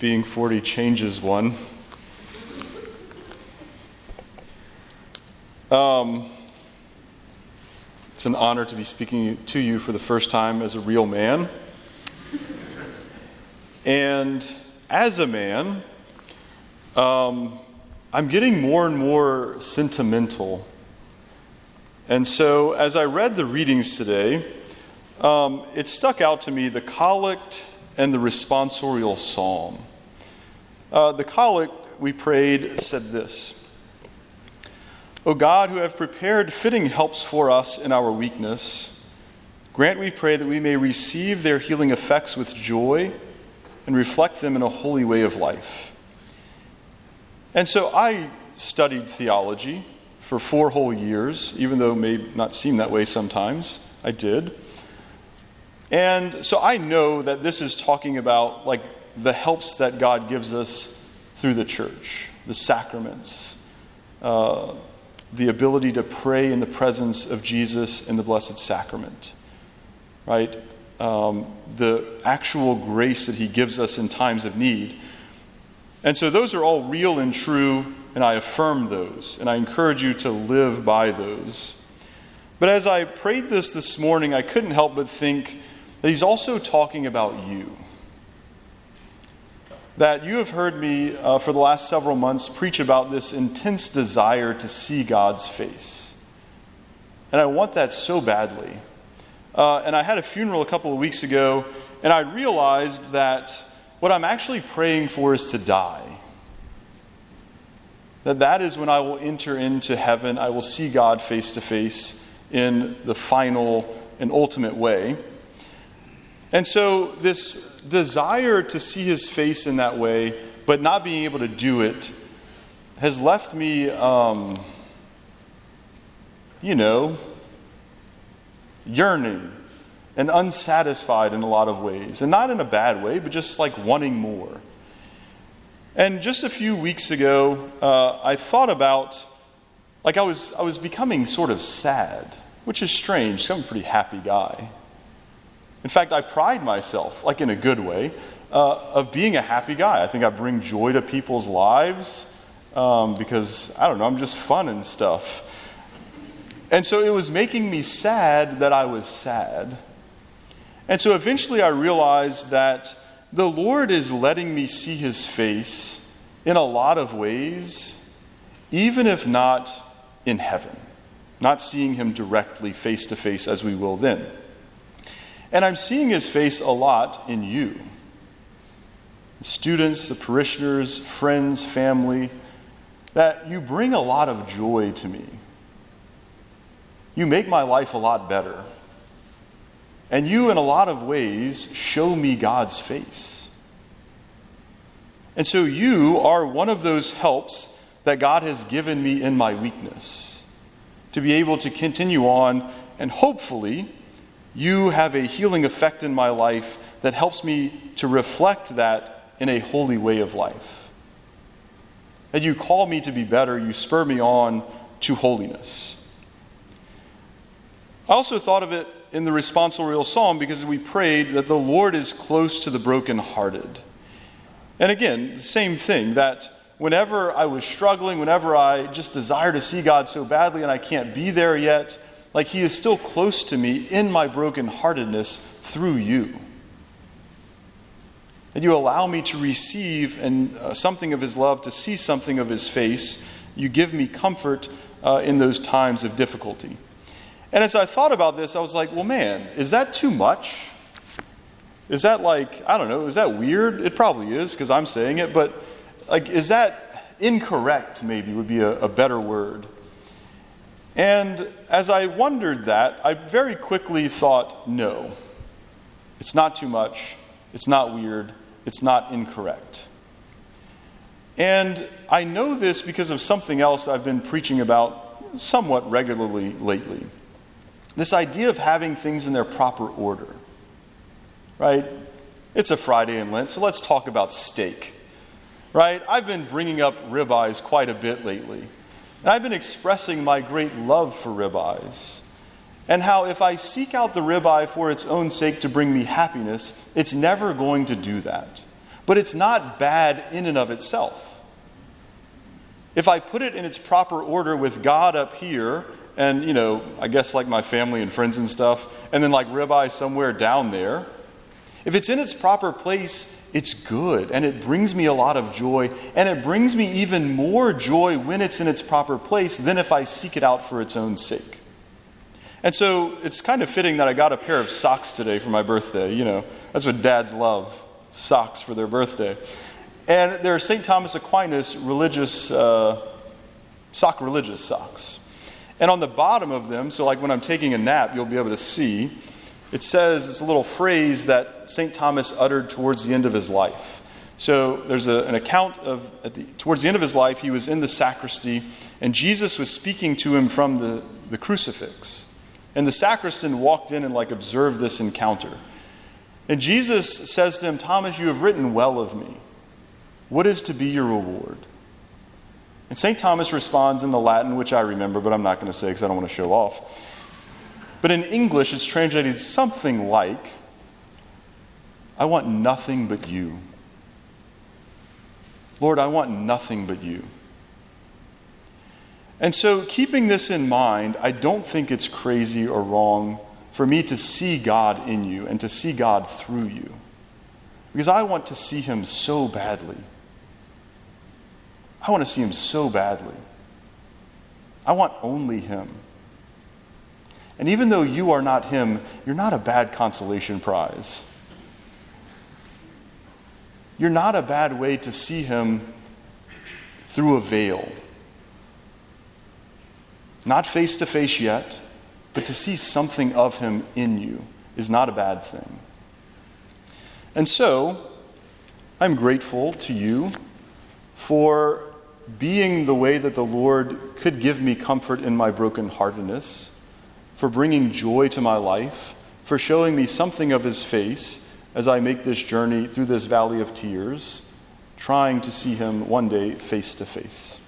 being 40 changes one. It's an honor to be speaking to you for the first time as a real man. And as a man, I'm getting more and more sentimental. And so as I read the readings today, it stuck out to me the collect and the responsorial psalm. The collect we prayed said this: O God, who have prepared fitting helps for us in our weakness, grant, we pray, that we may receive their healing effects with joy and reflect them in a holy way of life. And so I studied theology for 4 whole years, even though it may not seem that way sometimes. I did. And so I know that this is talking about like the helps that God gives us through the church, the sacraments, the ability to pray in the presence of Jesus in the Blessed Sacrament, right? The actual grace that he gives us in times of need. And so those are all real and true, and I affirm those, and I encourage you to live by those. But as I prayed this morning, I couldn't help but think that he's also talking about you. That you have heard me for the last several months preach about this intense desire to see God's face. And I want that so badly. And I had a funeral a couple of weeks ago, and I realized that what I'm actually praying for is to die. That is when I will enter into heaven. I will see God face to face in the final and ultimate way. And so this desire to see his face in that way, but not being able to do it, has left me, yearning and unsatisfied in a lot of ways. And not in a bad way, but just like wanting more. And just a few weeks ago, I thought about, like I was becoming sort of sad, which is strange, 'cause I'm a pretty happy guy. In fact, I pride myself, like in a good way, of being a happy guy. I think I bring joy to people's lives because, I don't know, I'm just fun and stuff. And so it was making me sad that I was sad. And so eventually I realized that the Lord is letting me see his face in a lot of ways, even if not in heaven, not seeing him directly face to face as we will then. And I'm seeing his face a lot in you. The students, the parishioners, friends, family, that you bring a lot of joy to me. You make my life a lot better. And you, in a lot of ways, show me God's face. And so you are one of those helps that God has given me in my weakness, to be able to continue on, and hopefully you have a healing effect in my life that helps me to reflect that in a holy way of life. That you call me to be better, you spur me on to holiness. I also thought of it in the responsorial psalm because we prayed that the Lord is close to the brokenhearted. And again, the same thing, that whenever I was struggling, whenever I just desire to see God so badly and I can't be there yet, like he is still close to me in my brokenheartedness through you. And you allow me to receive something of his love, to see something of his face. You give me comfort in those times of difficulty. And as I thought about this, I was like, well, man, is that too much? Is that like, I don't know, is that weird? It probably is because I'm saying it, but like, is that incorrect maybe would be a better word. And as I wondered that, I very quickly thought, no, it's not too much, it's not weird, it's not incorrect. And I know this because of something else I've been preaching about somewhat regularly lately. This idea of having things in their proper order, right? It's a Friday in Lent, so let's talk about steak, right? I've been bringing up ribeyes quite a bit lately. And I've been expressing my great love for ribeyes, and how if I seek out the ribeye for its own sake to bring me happiness, it's never going to do that. But it's not bad in and of itself. If I put it in its proper order with God up here, and, I guess like my family and friends and stuff, and then like ribeye somewhere down there, if it's in its proper place, it's good, and it brings me a lot of joy, and it brings me even more joy when it's in its proper place than if I seek it out for its own sake. And so it's kind of fitting that I got a pair of socks today for my birthday. That's what dads love, socks for their birthday. And they're St. Thomas Aquinas religious socks. And on the bottom of them, so like when I'm taking a nap, you'll be able to see, it says, it's a little phrase that St. Thomas uttered towards the end of his life. So there's an account of, towards the end of his life, he was in the sacristy, and Jesus was speaking to him from the crucifix. And the sacristan walked in and observed this encounter. And Jesus says to him, "Thomas, you have written well of me. What is to be your reward?" And St. Thomas responds in the Latin, which I remember, but I'm not going to say because I don't want to show off. But in English, it's translated something like, "I want nothing but you. Lord, I want nothing but you." And so, keeping this in mind, I don't think it's crazy or wrong for me to see God in you and to see God through you. Because I want to see him so badly. I want to see him so badly. I want only him. And even though you are not him, you're not a bad consolation prize. You're not a bad way to see him through a veil. Not face to face yet, but to see something of him in you is not a bad thing. And so, I'm grateful to you for being the way that the Lord could give me comfort in my brokenheartedness, for bringing joy to my life, for showing me something of his face as I make this journey through this valley of tears, trying to see him one day face to face.